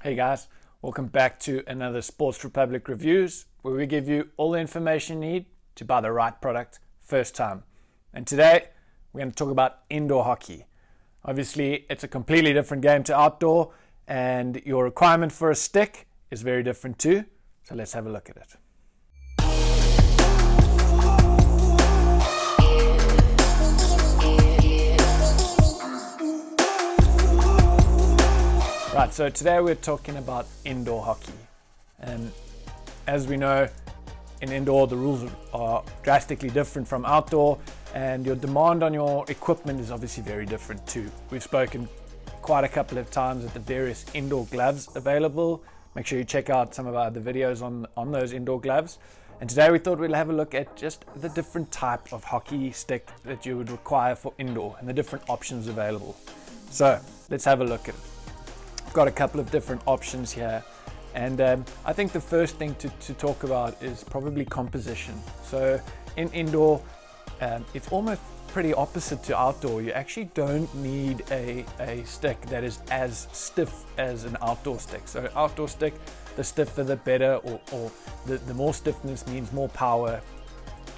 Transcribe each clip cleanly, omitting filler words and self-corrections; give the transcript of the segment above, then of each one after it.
Hey guys, welcome back to another Sports Republic Reviews, where we give you all the information you need to buy the right product first time. And today we're going to talk about indoor hockey. Obviously it's a completely different game to outdoor, and your requirement for a stick is very different too. So let's have a look at it. Right, so today we're talking about indoor hockey. And as we know, in indoor the rules are drastically different from outdoor, and your demand on your equipment is obviously very different too. We've spoken quite a couple of times at the various indoor gloves available. Make sure you check out some of our other videos on those indoor gloves. And today we thought we'd have a look at just the different type of hockey stick that you would require for indoor and the different options available. So let's have a look at it. Got a couple of different options here, and I think the first thing to talk about is probably composition. So in indoor, it's almost pretty opposite to outdoor. You actually don't need a stick that is as stiff as an outdoor stick. So outdoor stick, the stiffer the better, or the more stiffness means more power.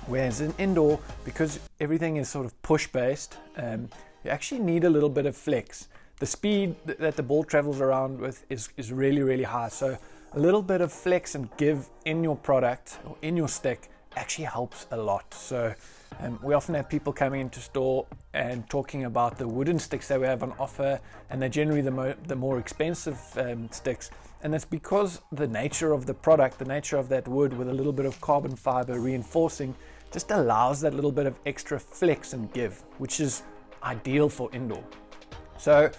Whereas in indoor, because everything is sort of push based, you actually need a little bit of flex. The speed that the ball travels around with is really, really high. So a little bit of flex and give in your product or in your stick actually helps a lot. So we often have people coming into store and talking about the wooden sticks that we have on offer, and they're generally the more expensive sticks. And that's because the nature of the product, the nature of that wood with a little bit of carbon fiber reinforcing, just allows that little bit of extra flex and give, which is ideal for indoor. So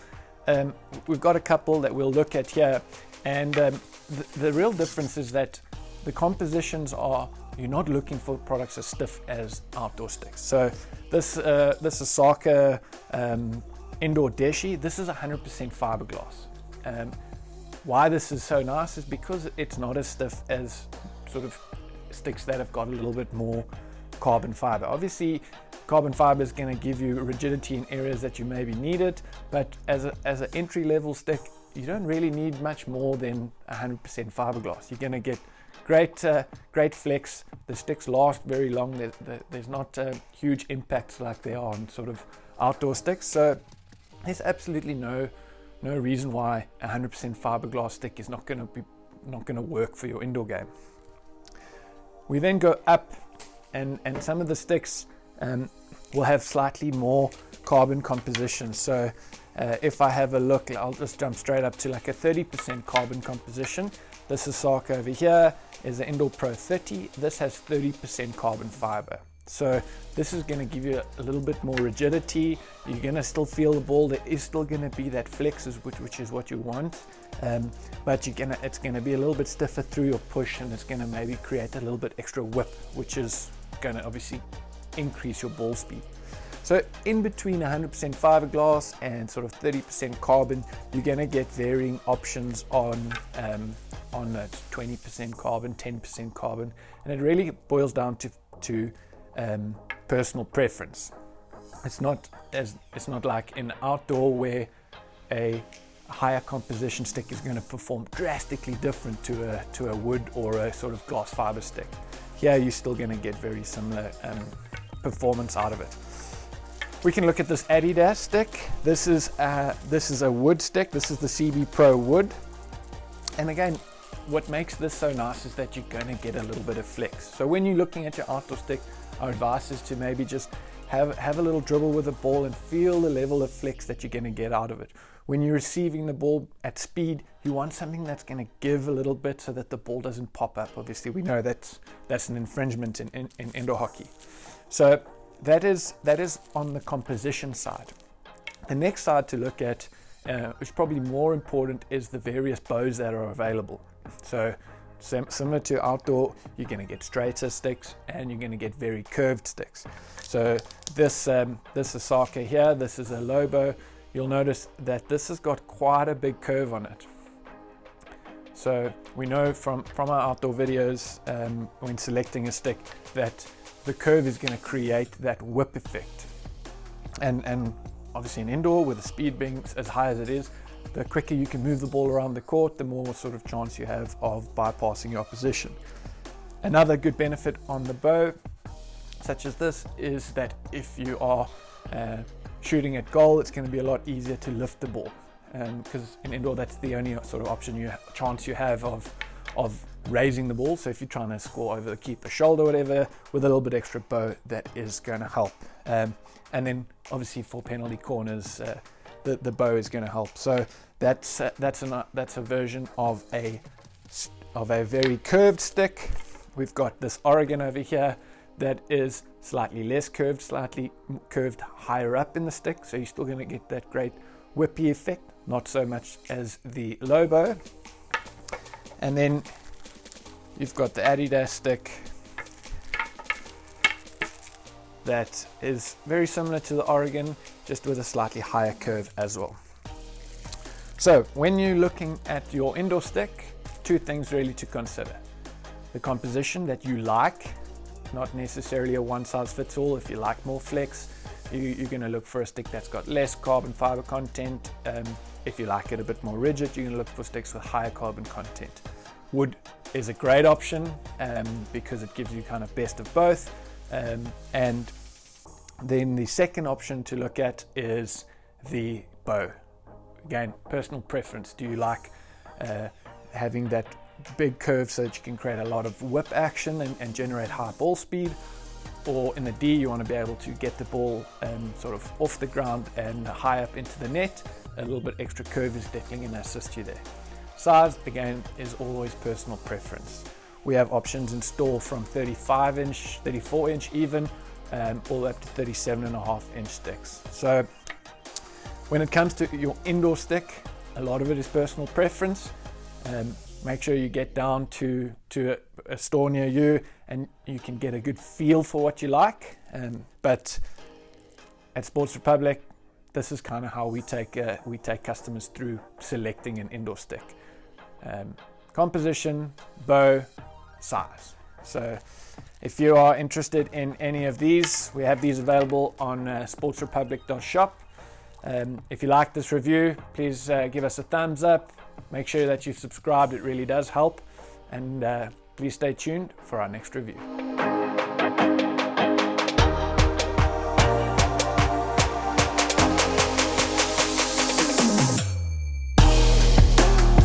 we've got a couple that we'll look at here, and the real difference is that the compositions are, you're not looking for products as stiff as outdoor sticks. So this Osaka indoor deshi, this is 100% fiberglass. Why this is so nice is because it's not as stiff as sort of sticks that have got a little bit more carbon fiber. Obviously carbon fiber is going to give you rigidity in areas that you maybe need it, but as an entry level stick, you don't really need much more than 100% fiberglass. You're going to get great flex. The sticks last very long. There's not huge impacts like there are on sort of outdoor sticks. So there's absolutely no reason why 100% fiberglass stick is not going to work for your indoor game. We then go up, and some of the sticks will have slightly more carbon composition. So if I have a look, I'll just jump straight up to like a 30% carbon composition. This Osaka over here is the Indoor Pro 30. This has 30% carbon fiber. So this is going to give you a little bit more rigidity. You're going to still feel the ball. There is still going to be that flex, which is what you want. But it's going to be a little bit stiffer through your push, and it's going to maybe create a little bit extra whip, which is going to obviously increase your ball speed. So in between 100% fiberglass and sort of 30% carbon, you're going to get varying options on 20% carbon, 10% carbon, and it really boils down to personal preference. It's not like in outdoor where a higher composition stick is going to perform drastically different to a wood or a sort of glass fiber stick. Here you're still going to get very similar performance out of it. We can look at this Adidas stick. This is a wood stick. This is the CB Pro wood. And again, what makes this so nice is that you're going to get a little bit of flex. So when you're looking at your outdoor stick, our advice is to maybe just have a little dribble with the ball and feel the level of flex that you're going to get out of it. When you're receiving the ball at speed, you want something that's going to give a little bit so that the ball doesn't pop up. Obviously, we know that's an infringement in indoor hockey. So that is on the composition side. The next side to look at, which is probably more important, is the various bows that are available. So similar to outdoor, you're going to get straighter sticks and you're going to get very curved sticks. So this Osaka here, this is a low bow. You'll notice that this has got quite a big curve on it. So we know from our outdoor videos when selecting a stick that the curve is going to create that whip effect. And obviously in indoor, with the speed being as high as it is, the quicker you can move the ball around the court, the more sort of chance you have of bypassing your opposition. Another good benefit on the bow, such as this, is that if you are shooting at goal, it's going to be a lot easier to lift the ball, because in indoor that's the only sort of chance you have of raising the ball. So if you're trying to score over the keeper's shoulder, whatever, with a little bit extra bow, that is going to help. And then obviously for penalty corners, the bow is going to help. So that's a version of a very curved stick. We've got this Oregon over here that is slightly less curved, slightly curved higher up in the stick, so you're still going to get that great whippy effect, not so much as the low bow. And then you've got the Adidas stick that is very similar to the Oregon, just with a slightly higher curve as well. So when you're looking at your indoor stick, two things really to consider: the composition that you like, not necessarily a one-size-fits-all. If you like more flex, you're going to look for a stick that's got less carbon fiber content. If you like it a bit more rigid, you're going to look for sticks with higher carbon content. Wood is a great option because it gives you kind of best of both. And then the second option to look at is the bow. Again, personal preference. Do you like having that big curve so that you can create a lot of whip action and generate high ball speed? Or in the D, you want to be able to get the ball sort of off the ground and high up into the net. A little bit extra curve is definitely going to assist you there. Size, again, is always personal preference. We have options in store from 35 inch, 34 inch even, all up to 37.5 inch sticks. So when it comes to your indoor stick, a lot of it is personal preference. Make sure you get down to a store near you and you can get a good feel for what you like. But at Sports Republic, this is kind of how we take customers through selecting an indoor stick. Composition, bow, size. So if you are interested in any of these, we have these available on sportsrepublic.shop. If you like this review, please give us a thumbs up. Make sure that you've subscribed, it really does help. And please stay tuned for our next review.